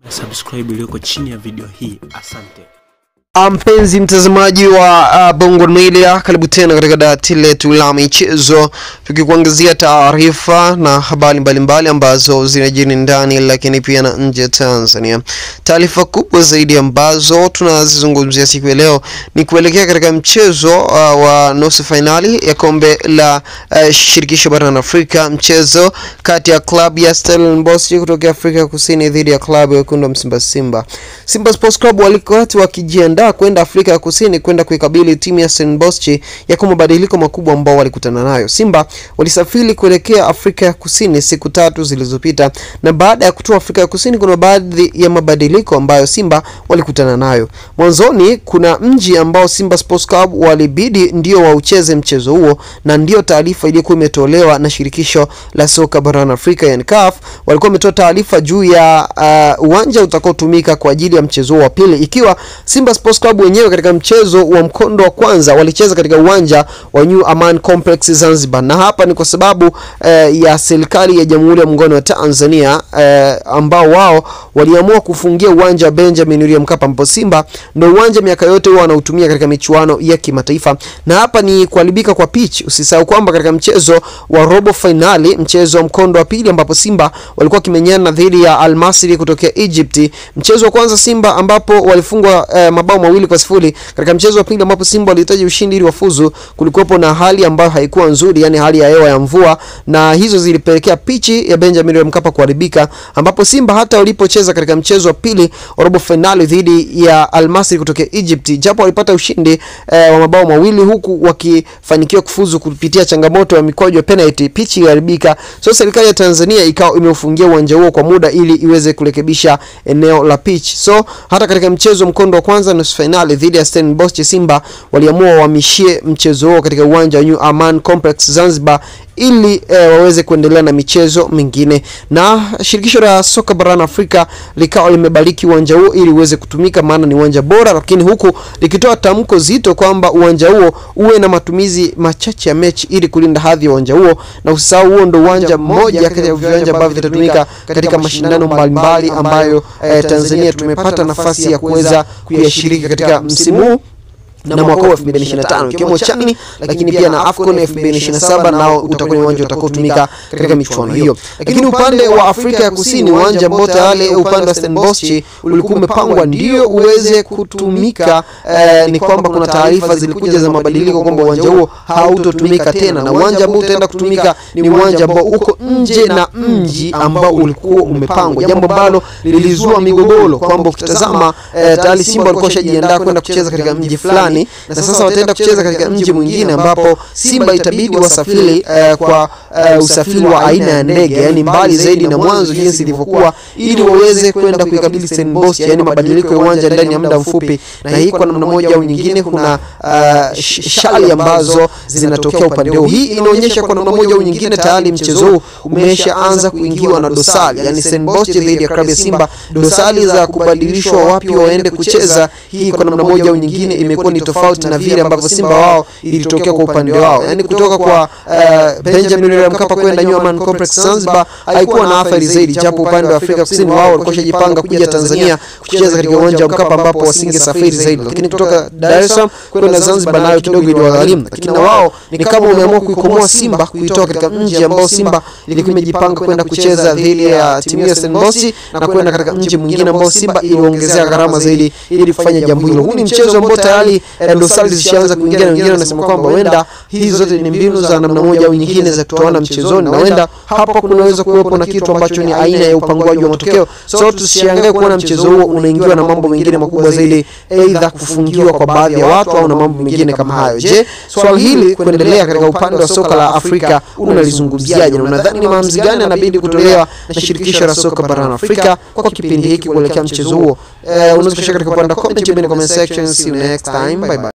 Subscribe iliyoko chini ya video hii. Asante. Mpenzi mtazamaji wa Bongo Media, karibu tena katika dawati letu la michezo, tukikuangazia taarifa na habari mbalimbali ambazo zinajiri ndani lakini pia na nje ya Tanzania. Taarifa kubwa zaidi ambazo tunazizungumzia siku ya leo ni kuelekea katika mchezo wa nusu finali ya kombe la shirikisho barani Afrika, mchezo kati ya klabu ya Stellenbosch kutoka Afrika Kusini dhidi ya klabu ya wekundu wa Msimba Simba. Simba Sports Club walikuwa wakijiandaa kwenda Afrika ya Kusini kwenda kuikabili timu ya Stellenbosch ya kwa mabadiliko makubwa ambao walikutana nayo. Simba walisafiri kuelekea Afrika ya Kusini siku 3 zilizopita, na baada ya kutoa Afrika ya Kusini kuna baadhi ya mabadiliko ambayo Simba walikutana nayo. Mwanzoni kuna mji ambao Simba Sports Club walibidi ndio waucheze mchezo huo, na ndio taarifa iliyokuwa imetolewa na shirikisho la soka barani Afrika yani CAF. Walikuwa wametoa taarifa juu ya uwanja utakaotumika kwa ajili ya mchezo wa pili, ikiwa Simba Sports Club wenyewe katika mchezo wa mkondo wa kwanza walicheza katika uwanja wa New Aman Complex Zanzibar, na hapa ni kwa sababu ya serikali ya Jamhuri ya Muungano wa Tanzania ambao wao waliamua kufungia uwanja wa Benjamin William Mkapa, ambapo Simba ndio uwanja miaka yote wao wanautumia katika michuano ya kimataifa. Na hapa ni kuharibika kwa pitch. Usisahau kwamba katika mchezo wa robo finali, mchezo wa mkondo wa pili ambapo Simba walikuwa kimenyana dhidi ya Al Masry kutoka Egypt, mchezo wa kwanza Simba ambapo walifungwa mabao 2-0. Katika mchezo wa pili ambapo Simba walihitaji ushindi ili wafuzu, kulikuwepo na hali ambayo haikuwa nzuri, yani hali ya hewa ya mvua, na hizo zilipelekea pichi ya Benjamin William Mkapa kuharibika, ambapo Simba hata walipocheza katika mchezo wa pili wa robo finali dhidi ya Al Masry kutoka Egypt, japo walipata ushindi wa mabao 2 huku wakifanikiwa kufuzu kupitia changamoto ya mikwaju ya penalty, pichi iliharibika. So serikali ya Tanzania ikao imeufungia uwanja huo kwa muda ili iweze kurekebisha eneo la pitch. So hata katika mchezo mkondo wa kwanza nusu finali dhidi ya Stellenbosch, Simba waliamua wahamishie mchezo huo katika uwanja wa New Aman Complex Zanzibar ili waweze kuendelea na michezo mingine. Na shirikisho la soka barani Afrika likao limebariki uwanja huo ili uweze kutumika, maana ni uwanja bora, lakini huku likitoa tamko zito kwamba uwanja huo uwe na matumizi machache ya mechi ili kulinda hadhi ya uwanja huo. Na usisahau huo ndio uwanja mmoja kati ya viwanja ambavyo vitatumika katika mashindano mbalimbali ambayo Tanzania tumepata nafasi ya kuweza kuyashiriki katika msimu huu na mwaka wa 2025 ikiwemo Chani, lakini pia na AFCON 2027 nao utakuwa ni uwanja utakaotumika katika michuano hiyo. Lakini upande wa Afrika ya Kusini, uwanja ambao tayari upande wa Stellenbosch ulikuwa umepangwa ndio uweze kutumika, ni kwamba kuna taarifa zilikuja za mabadiliko kwamba uwanja huo hautotumika tena, na uwanja ambao utaenda kutumika ni uwanja ambao uko nje na mji ambao ulikuwa umepangwa, jambo ambalo lilizua migogoro kwamba ukitazama tayari Simba walikuwa washajiandaa kwenda kucheza katika mji fulani, na sasa wataenda kucheza katika mji mwingine ambapo Simba itabidi wasafiri kwa usafiri wa aina ya ndege, yani mbali zaidi na mwanzo jinsi ilivyokuwa, ili waweze kwenda kuikabili Stellenbosch, yani mabadiliko ya uwanja ndani ya muda mfupi. Na hii kwa namna moja au nyingine kuna shali ambazo zinatokea upande huu. Hii inaonyesha kwa namna moja au nyingine tayari mchezo huu umeshaanza kuingiwa na dosari, yani Stellenbosch dhidi ya klabu ya Simba, dosari za kubadilishwa wapi waende kucheza. Hii kwa namna moja au nyingine imekuwa ni tofauti na vile ambavyo Simba wao ilitokea kwa upande wao, yani kutoka kwa Benjamin William Mkapa kwenda New Aman Complex Zanzibar haikuwa na athari zaidi, japo upande wa Afrika Kusini wao walikuwa wajipanga kuja Tanzania kucheza katika uwanja wa Mkapa ambapo wasingesafiri zaidi, lakini kutoka Dar es Salaam kwenda Zanzibar nayo kidogo iliwagharimu. Lakini na wao ni kama wameamua kuikomoa Simba kuitoa katika mji ambao Simba ilikuwa imejipanga kwenda kucheza dhidi ya timu ya Stellenbosch na kwenda katika mji mwingine ambao Simba iliongezea gharama zaidi ili kufanya jambo hilo. Huu ni mchezo ambao tayari dosari zishaanza kuingia, na wengine wanasema kwamba huenda hizi zote ni mbinu za namna moja au nyingine za kutoana mchezoni, na huenda hapa kunaweza kuwepo na kitu ambacho ni aina ya upangaji wa matokeo. So tusishangae kuona mchezo huo unaingiwa na mambo mengine makubwa zaidi, aidha kufungiwa kwa baadhi ya watu au na mambo mengine kama hayo. Je, swali hili kuendelea katika upande wa soka la Afrika unalizungumziaje, na unadhani ni maamuzi gani yanabidi kutolewa na shirikisho la soka barani Afrika kwa kipindi hiki kuelekea mchezo huo? Unaweza kushiriki katika upande wa comment section. See you next time. Bye bye.